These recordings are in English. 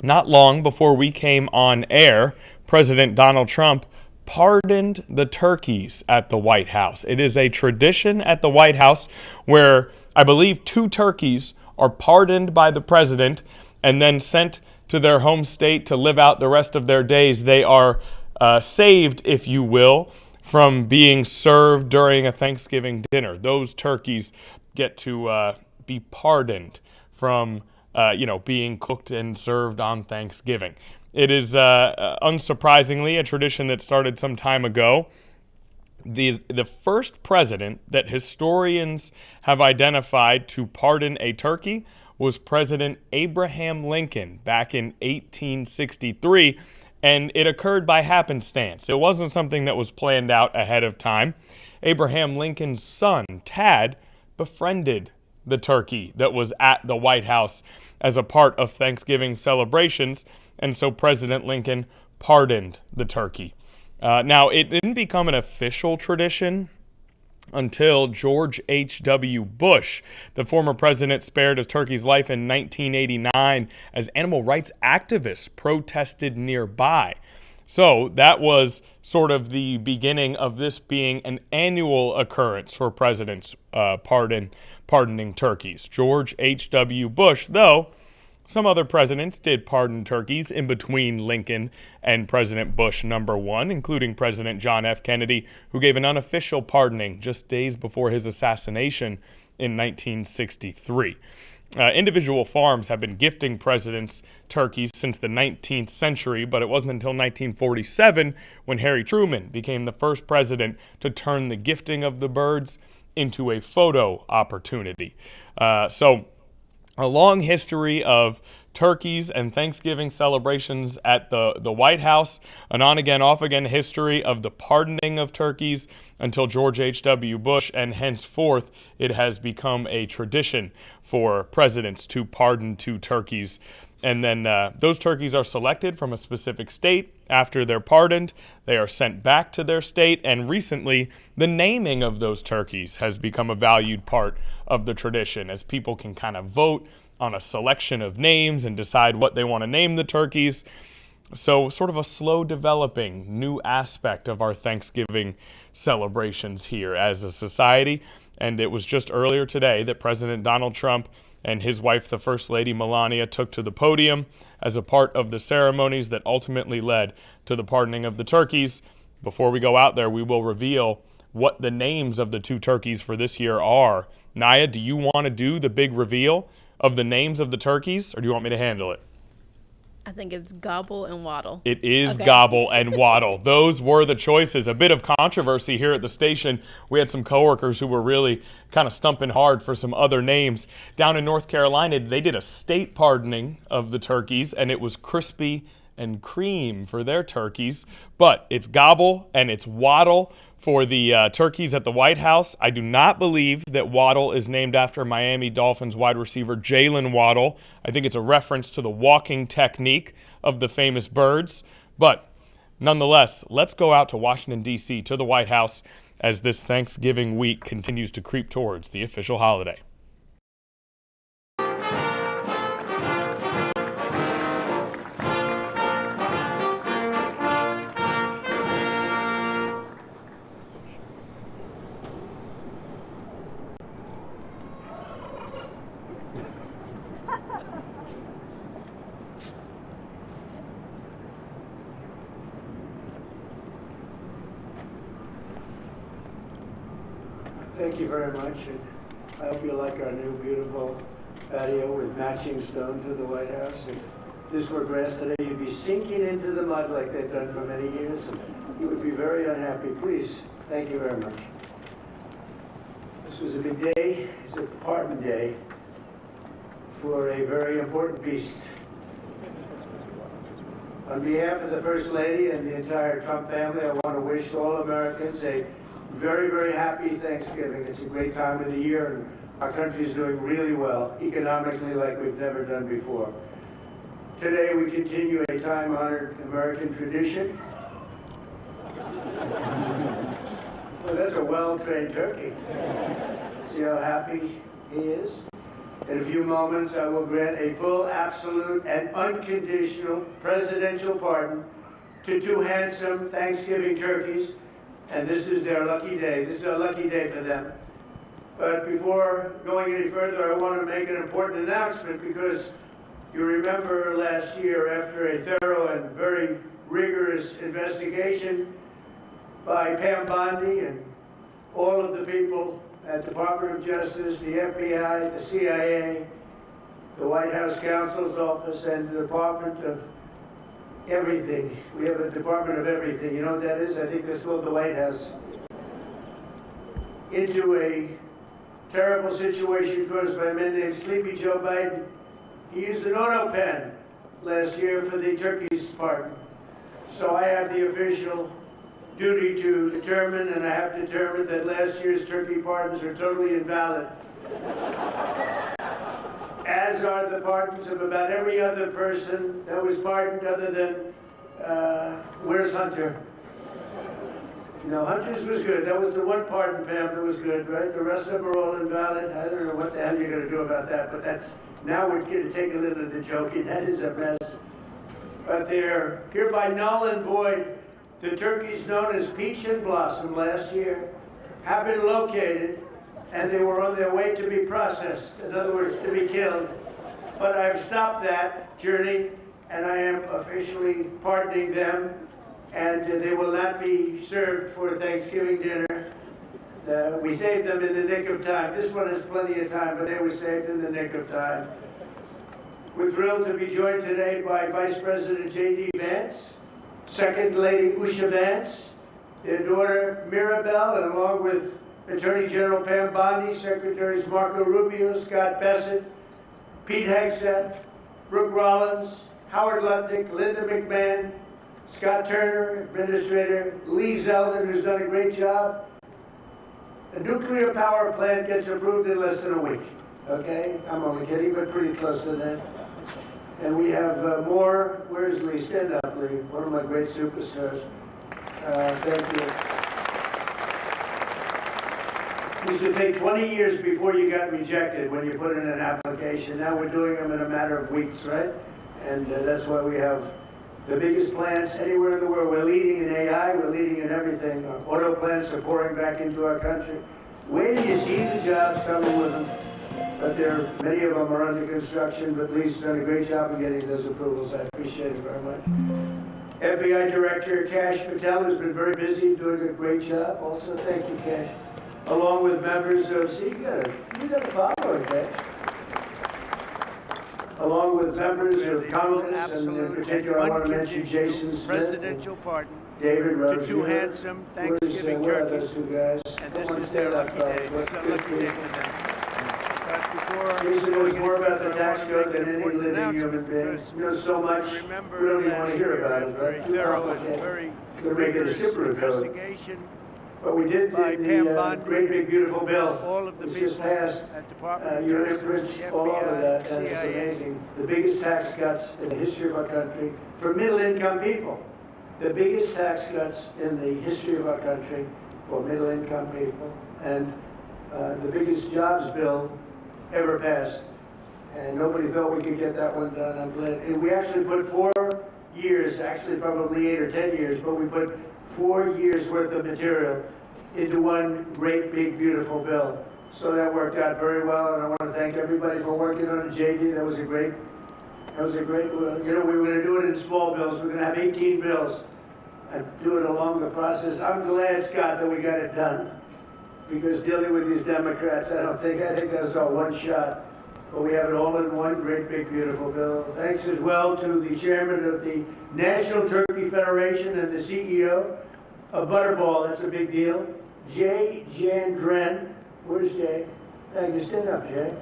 Not long before we came on air, President Donald Trump pardoned the turkeys at the White House. It is a tradition at the White House where I believe 2 turkeys are pardoned by the president and then sent to their home state to live out the rest of their days. They are saved, if you will, from being served during a Thanksgiving dinner. Those turkeys get to be pardoned from being cooked and served on Thanksgiving. It is, unsurprisingly, a tradition that started some time ago. The first president that historians have identified to pardon a turkey was President Abraham Lincoln back in 1863, and it occurred by happenstance. It wasn't something that was planned out ahead of time. Abraham Lincoln's son, Tad, befriended the turkey that was at the White House as a part of Thanksgiving celebrations, and so President Lincoln pardoned the turkey. Now, it didn't become an official tradition until George H.W. Bush, the former president, spared a turkey's life in 1989 as animal rights activists protested nearby. So that was sort of the beginning of this being an annual occurrence for presidents pardoning turkeys. George H.W. Bush, though, some other presidents did pardon turkeys in between Lincoln and President Bush #1, including President John F. Kennedy, who gave an unofficial pardoning just days before his assassination in 1963. Individual farms have been gifting presidents turkeys since the 19th century, but it wasn't until 1947 when Harry Truman became the first president to turn the gifting of the birds into a photo opportunity. So a long history of turkeys and Thanksgiving celebrations at the White House, an on-again, off-again history of the pardoning of turkeys until George H.W. Bush, and henceforth it has become a tradition for presidents to pardon 2 turkeys. And then those turkeys are selected from a specific state. After they're pardoned, they are sent back to their state. And recently, the naming of those turkeys has become a valued part of the tradition, as people can kind of vote on a selection of names and decide what they want to name the turkeys. So sort of a slow developing new aspect of our Thanksgiving celebrations here as a society. And it was just earlier today that President Donald Trump and his wife, the First Lady Melania, took to the podium as a part of the ceremonies that ultimately led to the pardoning of the turkeys. Before we go out there, we will reveal what the names of the 2 turkeys for this year are. Naya, do you want to do the big reveal of the names of the turkeys, or do you want me to handle it? I think it's Gobble and Waddle. It is okay. Gobble and Waddle. Those were the choices. A bit of controversy here at the station. We had some coworkers who were really kind of stumping hard for some other names. Down in North Carolina, they did a state pardoning of the turkeys, and it was Crispy and Cream for their turkeys. But it's Gobble and it's Waddle for the turkeys at the White House. I do not believe that Waddle is named after Miami Dolphins wide receiver Jalen Waddle. I think it's a reference to the walking technique of the famous birds. But nonetheless, let's go out to Washington, D.C., to the White House as this Thanksgiving week continues to creep towards the official holiday. Thank you very much, and I hope you like our new beautiful patio with matching stone to the White House. If this were grass today, you'd be sinking into the mud like they've done for many years, and you would be very unhappy. Please, thank you very much. This was a big day. It's a pardon day for a very important beast. On behalf of the First Lady and the entire Trump family, I want to wish all Americans a very, very happy Thanksgiving. It's a great time of the year, and our country is doing really well, economically, like we've never done before. Today, we continue a time-honored American tradition. Well, that's a well-trained turkey. See how happy he is? In a few moments, I will grant a full, absolute, and unconditional presidential pardon to two handsome Thanksgiving turkeys, and this is their lucky day. This is a lucky day for them. But before going any further, I want to make an important announcement, because you remember last year, after a thorough and very rigorous investigation by Pam Bondi and all of the people at the Department of Justice, the FBI, the CIA, the White House Counsel's Office, and the Department of Everything. We have a Department of Everything. You know what that is? I think that's called the White House. Into a terrible situation caused by a man named Sleepy Joe Biden. He used an auto pen last year for the turkey's pardon. So I have the official duty to determine, and I have determined that last year's turkey pardons are totally invalid. As are the pardons of about every other person that was pardoned other than, where's Hunter? No, Hunter's was good. That was the one pardon, Pam, that was good, right? The rest of them are all invalid. I don't know what the hell you're going to do about that, but that's, now we're going to take a little of the joking. That is a mess. But they're hereby null and void. The turkeys known as Peach and Blossom last year have been located, and they were on their way to be processed, in other words, to be killed. But I've stopped that journey, and I am officially pardoning them, and they will not be served for Thanksgiving dinner. We saved them in the nick of time. This one has plenty of time, but they were saved in the nick of time. We're thrilled to be joined today by Vice President J.D. Vance, Second Lady Usha Vance, their daughter Mirabelle, and along with Attorney General Pam Bondi, Secretaries Marco Rubio, Scott Bassett, Pete Hegseth, Brooke Rollins, Howard Lutnick, Linda McMahon, Scott Turner, Administrator Lee Zeldin, who's done a great job. A nuclear power plant gets approved in less than a week. Okay? I'm only kidding, but pretty close to that. And we have more. Where's Lee? Stand up, Lee. One of my great superstars. Thank you. It used to take 20 years before you got rejected when you put in an application. Now we're doing them in a matter of weeks, right? And that's why we have the biggest plants anywhere in the world. We're leading in AI. We're leading in everything. Our auto plants are pouring back into our country. Where do you see the jobs coming with them? But many of them are under construction, but Lee's done a great job of getting those approvals. I appreciate it very much. FBI Director Kash Patel has been very busy doing a great job. Also, thank you, Kash. Along with members of, see, you got a follower, Kash. Along with members of Congress, and in particular, I want to mention Jason Smith, presidential pardon David Rose. to two handsome Thanksgiving turkeys, those two guys? and this is their lucky day. It's a lucky day for them. Jason knows more about the tax code than any living human being. He knows so much, we don't even want to hear about it, right? Too complicated. We're making a super code. But we did the great big beautiful bill. All of the which just people passed. at Department Your of Justice, inputs, the all of that, FBI, and it's CIA. amazing. The biggest tax cuts in the history of our country for middle-income people. The biggest tax cuts in the history of our country for middle-income people. And the biggest jobs bill ever passed. And nobody thought we could get that one done. I'm glad. And we actually put 4 years, actually probably 8 or 10 years, but we put 4 years worth of material into one great, big, beautiful bill. So that worked out very well, and I want to thank everybody for working on it. JD, that was a great, we were going to do it in small bills. We're going to have 18 bills and do it along the process. I'm glad, Scott, that we got it done, because dealing with these Democrats, I think that was all one shot. But we have it all in one great, big, beautiful bill. Thanks as well to the chairman of the National Turkey Federation and the CEO of Butterball. That's a big deal. Jay Jandren. Where's Jay? Thank you. Stand up, Jay.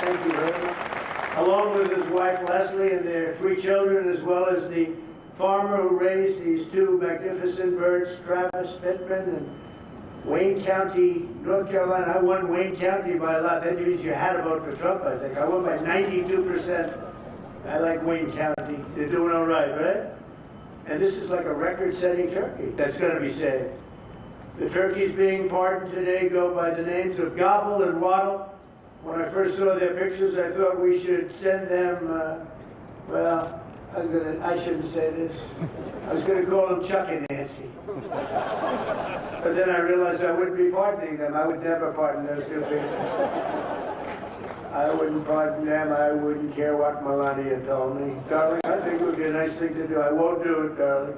Thank you very much. Along with his wife, Leslie, and their 3 children, as well as the farmer who raised these 2 magnificent birds, Travis Pittman, and Wayne County, North Carolina. I won Wayne County by a lot. That means you had to vote for Trump, I think. I won by 92%. I like Wayne County. They're doing all right, right? And this is like a record-setting turkey that's going to be saved. The turkeys being pardoned today go by the names of Gobble and Waddle. When I first saw their pictures, I thought we should send them, well, I shouldn't say this. I was going to call them Chuck and Nancy. But then I realized I wouldn't be pardoning them. I would never pardon those two people. I wouldn't pardon them. I wouldn't care what Melania told me. Darling, I think it would be a nice thing to do. I won't do it, darling.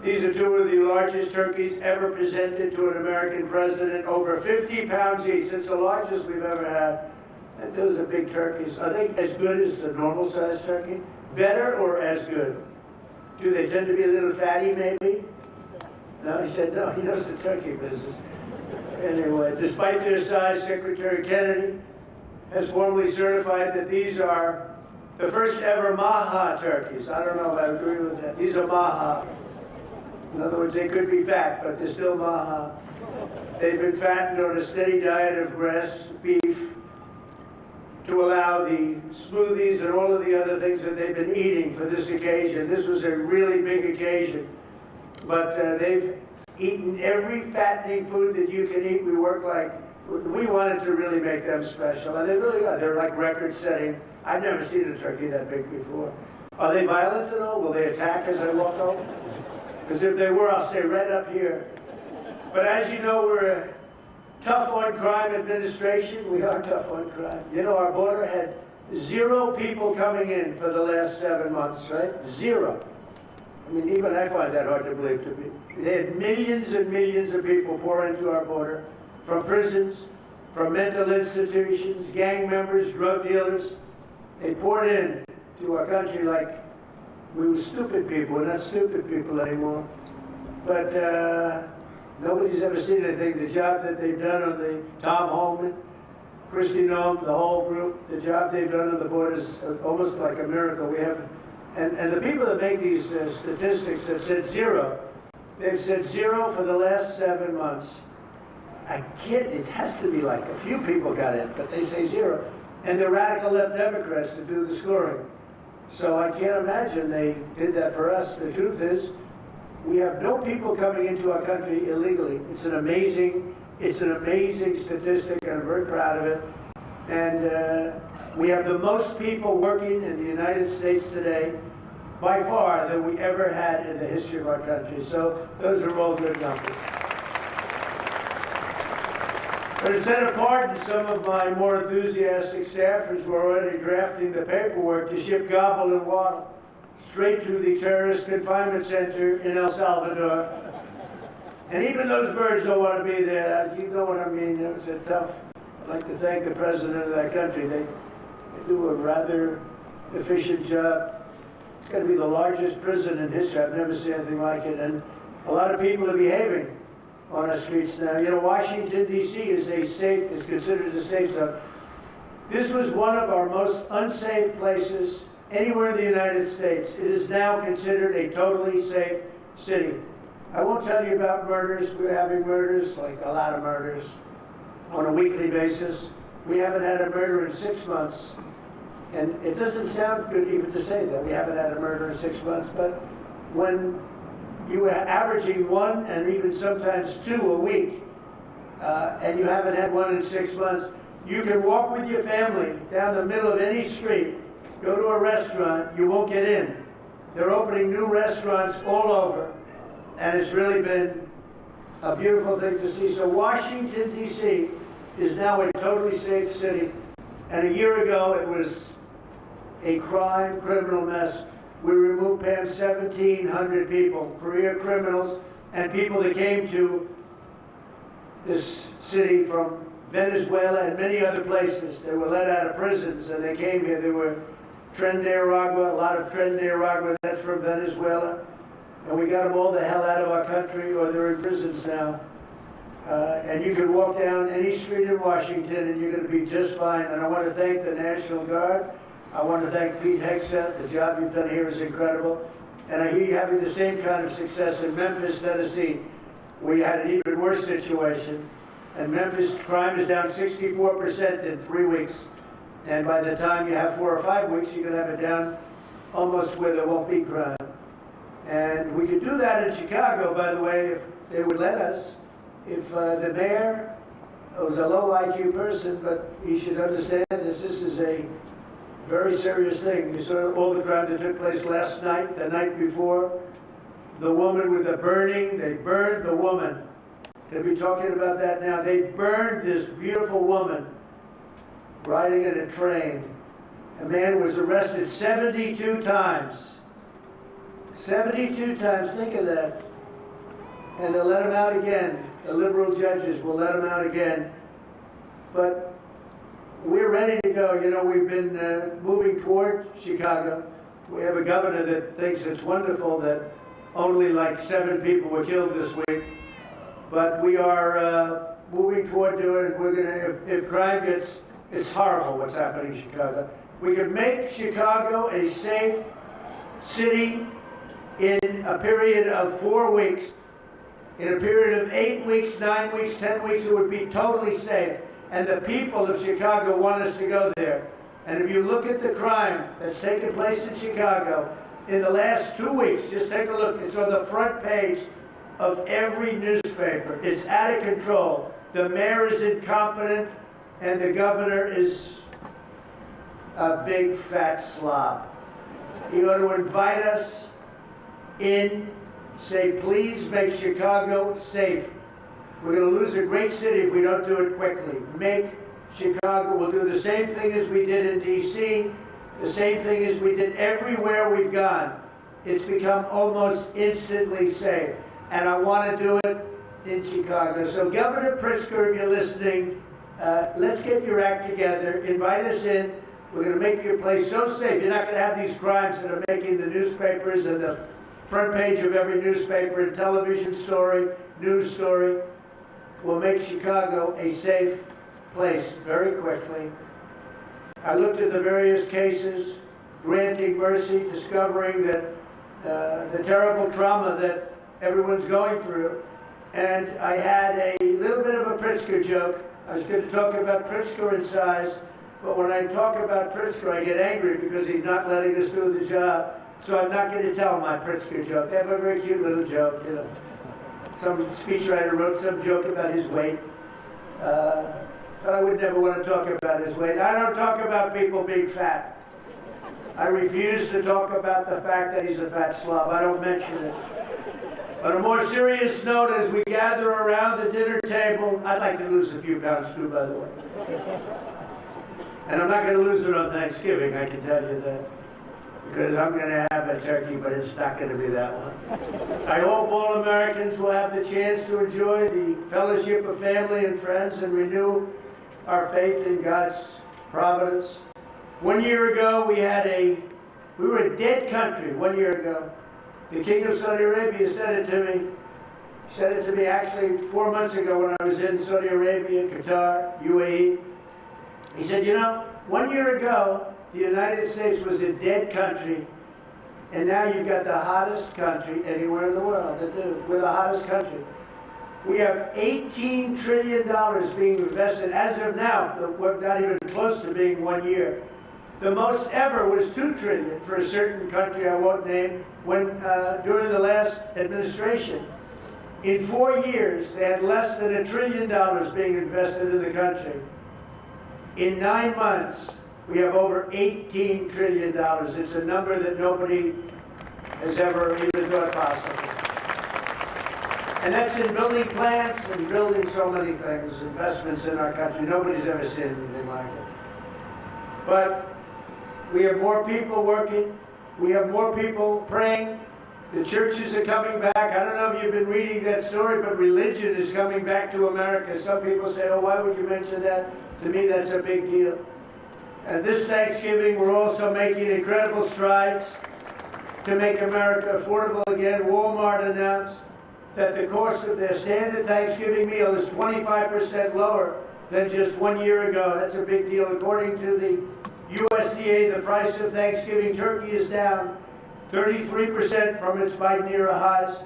These are two of the largest turkeys ever presented to an American president, over 50 pounds each. It's the largest we've ever had. And those are big turkeys. Are they as good as a normal-sized turkey? Better or as good? Do they tend to be a little fatty, maybe? No, he said no. He knows the turkey business. Anyway, despite their size, Secretary Kennedy has formally certified that these are the first ever Maha turkeys. I don't know if I agree with that. These are Maha. In other words, they could be fat, but they're still Maha. They've been fattened on a steady diet of grass, beef, to allow the smoothies and all of the other things that they've been eating for this occasion. This was a really big occasion. But they've eaten every fattening food that you can eat. We wanted to really make them special, and they really are. They're like record-setting. I've never seen a turkey that big before. Are they violent at all? Will they attack as I walk over? Because if they were, I'll stay right up here. But as you know, we're a tough-on-crime administration. We are tough on crime. You know, our border had 0 people coming in for the last 7 months, right? 0. I mean, even I find that hard to believe to be. They had millions and millions of people pour into our border, from prisons, from mental institutions, gang members, drug dealers. They poured in to our country like we were stupid people. We're not stupid people anymore. But nobody's ever seen anything. The job that they've done on the Tom Holman, Christy Noem, the whole group, the job they've done on the border is almost like a miracle. We have, and the people that make these statistics have said 0. They've said 0 for the last 7 months. It has to be like a few people got in, but they say 0. And they're radical left Democrats to do the scoring. So I can't imagine they did that for us. The truth is, we have no people coming into our country illegally. It's an amazing statistic, and I'm very proud of it. And we have the most people working in the United States today, by far, than we ever had in the history of our country. So those are all good numbers. But instead of pardon, some of my more enthusiastic staffers were already drafting the paperwork to ship Gobble and Waddle straight to the terrorist confinement center in El Salvador. And even those birds don't want to be there. You know what I mean? It's a tough. I'd like to thank the president of that country. They do a rather efficient job. It's going to be the largest prison in history. I've never seen anything like it. And a lot of people are behaving on our streets now. You know, Washington, D.C. is considered a safe zone. This was one of our most unsafe places anywhere in the United States. It is now considered a totally safe city. I won't tell you about murders. We're having murders, like a lot of murders, on a weekly basis. We haven't had a murder in 6 months. And it doesn't sound good even to say that. We haven't had a murder in 6 months. But when you are averaging 1 and even sometimes 2 a week, and you haven't had 1 in 6 months, you can walk with your family down the middle of any street, go to a restaurant, you won't get in. They're opening new restaurants all over, and it's really been a beautiful thing to see. So Washington, D.C. is now a totally safe city, and a year ago it was a criminal mess. We removed, Pam, 1,700 people, career criminals, and people that came to this city from Venezuela and many other places. They were let out of prisons and they came here. There were Tren de Aragua, a lot of Tren de Aragua, that's from Venezuela. And we got them all the hell out of our country, or they're in prisons now. And you can walk down any street in Washington and you're going to be just fine. And I want to thank the National Guard. I want to thank Pete Hegseth. The job you've done here is incredible. And I hear you having the same kind of success in Memphis, Tennessee. We had an even worse situation. And Memphis crime is down 64% in 3 weeks. And by the time you have 4 or 5 weeks, you can have it down almost where there won't be crime. And we could do that in Chicago, by the way, if they would let us, if the mayor was a low IQ person, but he should understand this is a very serious thing. You saw all the crime that took place last night, the night before. The woman with the burning, they burned the woman. They'll be talking about that now. They burned this beautiful woman riding in a train. A man was arrested 72 times. 72 times, think of that. And they'll let him out again. The liberal judges will let him out again. But we're ready to go. You know, we've been moving toward Chicago. We have a governor that thinks it's wonderful that only like 7 people were killed this week. But we are moving toward doing it. We're gonna, if crime gets, it's horrible what's happening in Chicago. We can make Chicago a safe city in a period of 4 weeks. In a period of 8 weeks, 9 weeks, 10 weeks, it would be totally safe. And the people of Chicago want us to go there. And if you look at the crime that's taken place in Chicago in the last 2 weeks, just take a look. It's on the front page of every newspaper. It's out of control. The mayor is incompetent, and the governor is a big fat slob. He ought to invite us in, say, please make Chicago safe. We're going to lose a great city if we don't do it quickly. Make Chicago, we'll do the same thing as we did in D.C., the same thing as we did everywhere we've gone. It's become almost instantly safe. And I want to do it in Chicago. So Governor Pritzker, if you're listening, let's get your act together. Invite us in. We're going to make your place so safe. You're not going to have these crimes that are making the newspapers and the front page of every newspaper and television story, news story. We'll make Chicago a safe place very quickly. I looked at the various cases, granting mercy, discovering that the terrible trauma that everyone's going through. And I had a little bit of a Pritzker joke. I was going to talk about Pritzker in size, but when I talk about Pritzker, I get angry because he's not letting us do the job. So I'm not going to tell my Pritzker joke. They have a very cute little joke, you know. Some speechwriter wrote some joke about his weight. But I would never want to talk about his weight. I don't talk about people being fat. I refuse to talk about the fact that he's a fat slob. I don't mention it. On a more serious note, as we gather around the dinner table, I'd like to lose a few pounds too, by the way. And I'm not going to lose it on Thanksgiving, I can tell you that. Because I'm going to have a turkey, but it's not going to be that one. I hope all Americans will have the chance to enjoy the fellowship of family and friends and renew our faith in God's providence. 1 year ago, we were a dead country 1 year ago. The King of Saudi Arabia said it to me. He said it to me actually 4 months ago when I was in Saudi Arabia, Qatar, UAE. He said, you know, 1 year ago, the United States was a dead country, and now you've got the hottest country anywhere in the world. We're the hottest country. We have $18 trillion being invested as of now. We're not even close to being 1 year. The most ever was $2 trillion for a certain country I won't name during the last administration. In 4 years, they had less than $1 trillion being invested in the country. In 9 months, we have over $18 trillion. It's a number that nobody has ever even thought possible. And that's in building plants and building so many things, investments in our country. Nobody's ever seen anything like it. But we have more people working. We have more people praying. The churches are coming back. I don't know if you've been reading that story, but religion is coming back to America. Some people say, oh, why would you mention that? To me, that's a big deal. And this Thanksgiving, we're also making incredible strides to make America affordable again. Walmart announced that the cost of their standard Thanksgiving meal is 25% lower than just 1 year ago. That's a big deal. According to the USDA, the price of Thanksgiving turkey is down 33% from its Biden era highs.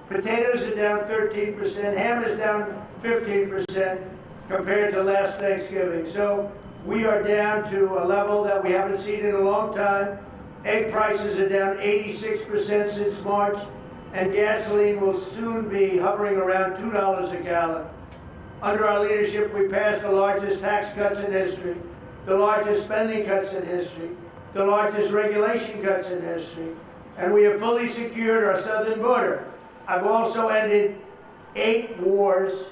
Potatoes are down 13%. Ham is down 15% compared to last Thanksgiving. So we are down to a level that we haven't seen in a long time. Egg prices are down 86% since March. and gasoline will soon be hovering around $2 a gallon. Under our leadership, we passed the largest tax cuts in history, the largest spending cuts in history, the largest regulation cuts in history, and we have fully secured our southern border. I've also ended 8 wars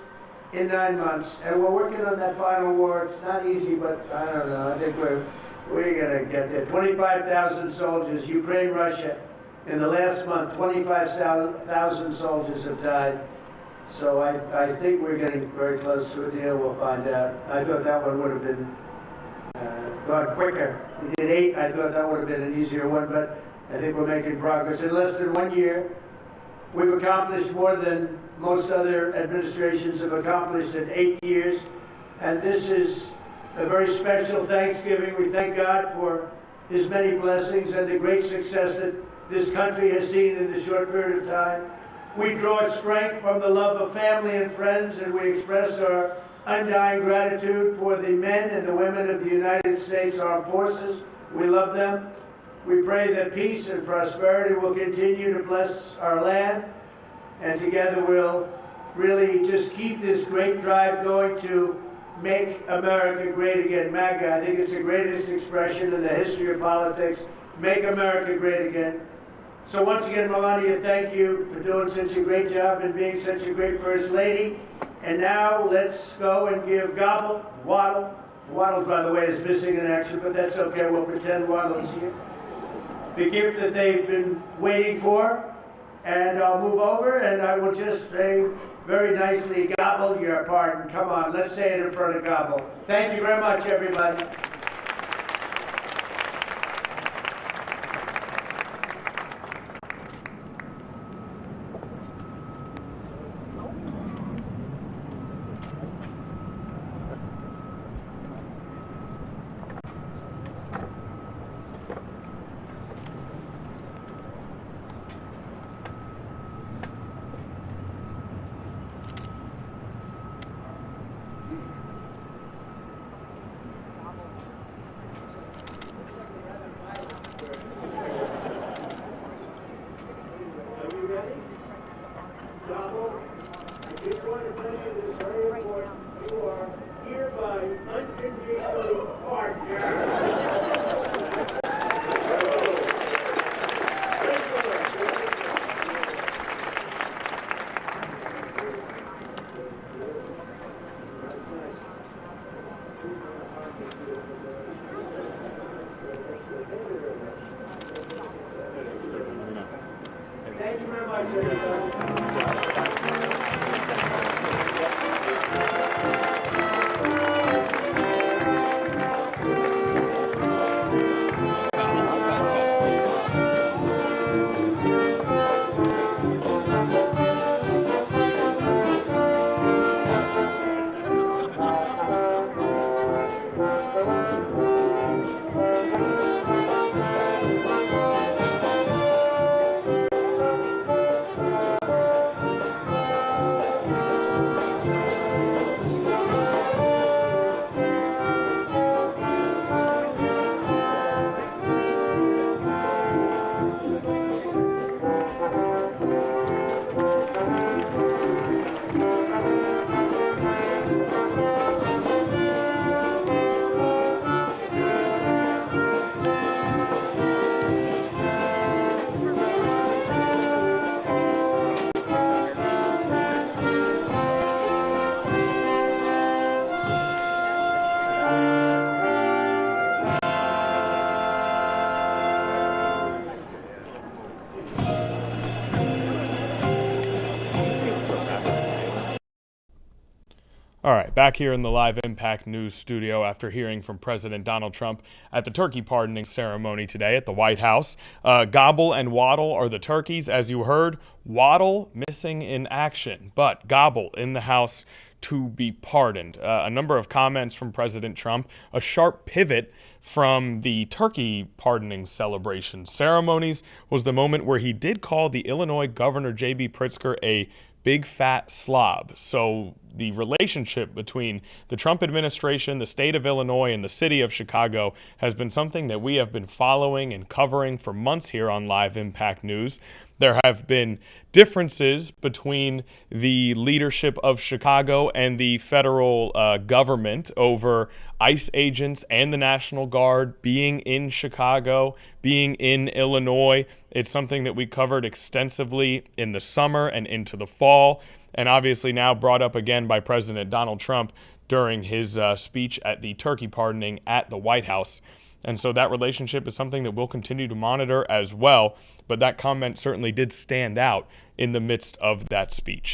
in 9 months, and we're working on that final war. It's not easy, but I don't know. I think we're gonna get there. 25,000 soldiers, Ukraine, Russia. In the last month, 25,000 soldiers have died. So I think we're getting very close to a deal. We'll find out. I thought that one would have been gone quicker. We did 8. I thought that would have been an easier one, but I think we're making progress. In less than 1 year, we've accomplished more than most other administrations have accomplished in 8 years. And this is a very special Thanksgiving. We thank God for His many blessings and the great success that this country has seen in this short period of time. We draw strength from the love of family and friends, and we express our undying gratitude for the men and the women of the United States Armed Forces. We love them. We pray that peace and prosperity will continue to bless our land, and together we'll really just keep this great drive going to make America great again. MAGA, I think it's the greatest expression in the history of politics. Make America great again. So once again, Melania, thank you for doing such a great job and being such a great First Lady. And now let's go and give Gobble, Waddle. Waddle, by the way, is missing in action, but that's okay. We'll pretend Waddle's here. The gift that they've been waiting for. And I'll move over and I will just say very nicely, Gobble, your pardon. Come on, let's say it in front of Gobble. Thank you very much, everybody. Thank you very much, everybody. All right, back here in the Live Impact News studio after hearing from President Donald Trump at the turkey pardoning ceremony today at the White House. Gobble and Waddle are the turkeys, as you heard. Waddle missing in action, but Gobble in the house to be pardoned. A number of comments from President Trump, a sharp pivot from the turkey pardoning celebration ceremonies was the moment where he did call the Illinois Governor J.B. Pritzker a big fat slob. So the relationship between the Trump administration, the state of Illinois, and the city of Chicago has been something that we have been following and covering for months here on Live Impact News. There have been differences between the leadership of Chicago and the federal government over ICE agents and the National Guard being in Chicago, being in Illinois. It's something that we covered extensively in the summer and into the fall, and obviously now brought up again by President Donald Trump during his speech at the turkey pardoning at the White House. And so that relationship is something that we'll continue to monitor as well. But that comment certainly did stand out in the midst of that speech.